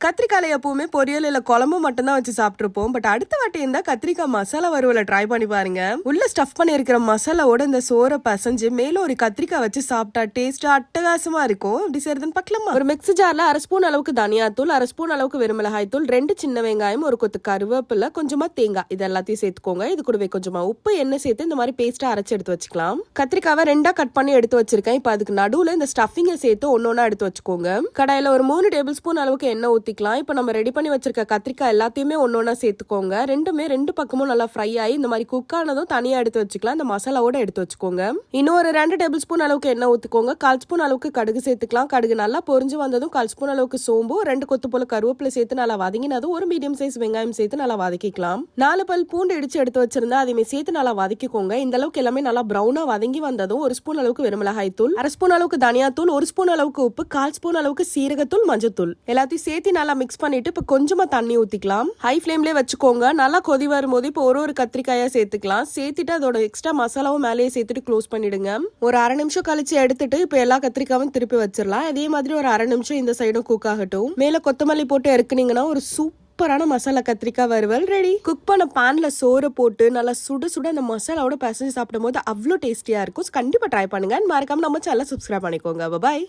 கத்திரிக்காய் எப்பவுமே பொரியல் இல்ல குழம்பு மட்டும் தான் வச்சு சாப்பிட்டுருப்போம். பட் அடுத்த வாட்டி இருந்தா கத்திரிக்காய் மசாலா வறுவலை ட்ரை பண்ணி பாருங்க. உள்ள ஸ்டஃப் பண்ணி இருக்கிற மசாலாவோட இந்த சோறை பசைஞ்சு மேல ஒரு கத்திரிக்காய் வச்சு சாப்பிட்டா டேஸ்டா அட்டகாசமா இருக்கும். அப்படி செய்யறதுன்னு பார்க்கலாமா? ஒரு மிக்ஸி ஜார்ல 1/2 ஸ்பூன் அளவுக்கு தனியாத்தூள், 1/2 ஸ்பூன் அளவுக்கு வெறுமிளகாய் தூள், 2 சின்ன வெங்காயம், ஒரு கொத்து கருவேப்பிலை, கொஞ்சமா தேங்காய், இது எல்லாத்தையும் சேர்த்துக்கோங்க. இது கூடவே கொஞ்சமா உப்பு, எண்ணெய் சேர்த்து இந்த மாதிரி பேஸ்டா அரைச்சு எடுத்து வச்சுக்கலாம். கத்திரிக்காவை 2ஆ கட் பண்ணி எடுத்து வச்சிருக்கேன். இப்ப அதுக்கு நடுவுல இந்த ஸ்டஃபிங்கை சேர்த்து ஒன்னொன்னா எடுத்து வச்சுக்கோங்க. கடாயில ஒரு 3 டேபிள் ஸ்பூன் அளவுக்கு எண்ணெய் ஊத்திக்கலாம். இப்ப நம்ம ரெடி பண்ணி வச்சிருக்க கத்திரிக்காய் எல்லாத்தையுமே ஒன்னொன்னா சேர்த்துக்கோங்க. ரெண்டுமே 2 பக்கமும் நல்லா ஃப்ரை ஆகி இந்த மாதிரி குக் ஆனதும் தனியா எடுத்து வச்சுக்கலாம். இந்த மசாலாவோட எடுத்து வச்சுக்கோங்க. இன்னொரு 2 டேபிள் ஸ்பூன் அளவுக்கு எண்ணெய் ஊத்துக்கோங்க. 1/4 ஸ்பூன் அளவுக்கு கடுகு சேர்த்துக்கலாம். கடுகு நல்லா பொரிஞ்சு வந்ததும் 1/4 ஸ்பூன் அளவுக்கு சோம்பு, 2 கொத்து போல கருவேப்பிலை சேர்த்து நல்லா வதங்கினதும் ஒரு மீடியம் சைஸ் வெங்காயம் சேர்த்து நல்லா வதக்கிக்கலாம். 4 பல் பூண்டு இடிச்சு எடுத்து வச்சிருந்தா அதையுமே சேர்த்து நல்லா வதக்கிக்கோங்க. இந்த அளவுக்கு எல்லாமே நல்லா பிரவுனா வதங்கி வந்ததும் 1 ஸ்பூன் அளவுக்கு வெறுமிளகாய் தூள், 1/2 ஸ்பூன் அளவுக்கு தனியா தூள், 1 ஸ்பூன் அளவுக்கு உப்பு, 1/4 ஸ்பூன் அளவுக்கு சீரகத்தூள், மஞ்சத்தூள் எல்லாத்தையும் சேர்த்து நல்லா மிக்ஸ் பண்ணிட்டு இப்ப கொஞ்சமா தண்ணி ஊத்திக்கலாம். ஹை ஃபிளேம்லயே வச்சுக்கோங்க. நல்லா கொதி வரும்போது இப்போ ஒரு கத்திரிக்காயா சேர்த்துக்கலாம். சேர்த்துட்டு அதோட எக்ஸ்ட்ரா மசாலாவும் மேலேயே சேர்த்துட்டு க்ளோஸ் பண்ணிடுங்க. ஒரு 1/2 நிமிஷம் கழிச்சு எடுத்துட்டு இப்ப எல்லா கத்திரிக்காயும் திருப்பி வச்சிடலாம். அதே மாதிரி ஒரு 1/2 நிமிஷம் இந்த சைடும் குக் ஆகட்டும். மேல கொத்தமல்லி போட்டு இறக்குனீங்கன்னா ஒரு சூப்பரான மசாலா கத்திரிக்காய் வறுவல் ரெடி. குக் பண்ண பேன்ல சோறு போட்டு நல்லா சுட சுட அந்த மசாலாவோட பசஞ்சு சாப்பிடும் போது அவ்வளோ டேஸ்டியா இருக்கும். கண்டிப்பா ட்ரை பண்ணுங்க. மறக்காம நம்ம சேனலை சப்ஸ்கிரைப் பண்ணிக்கோங்க. பாய்.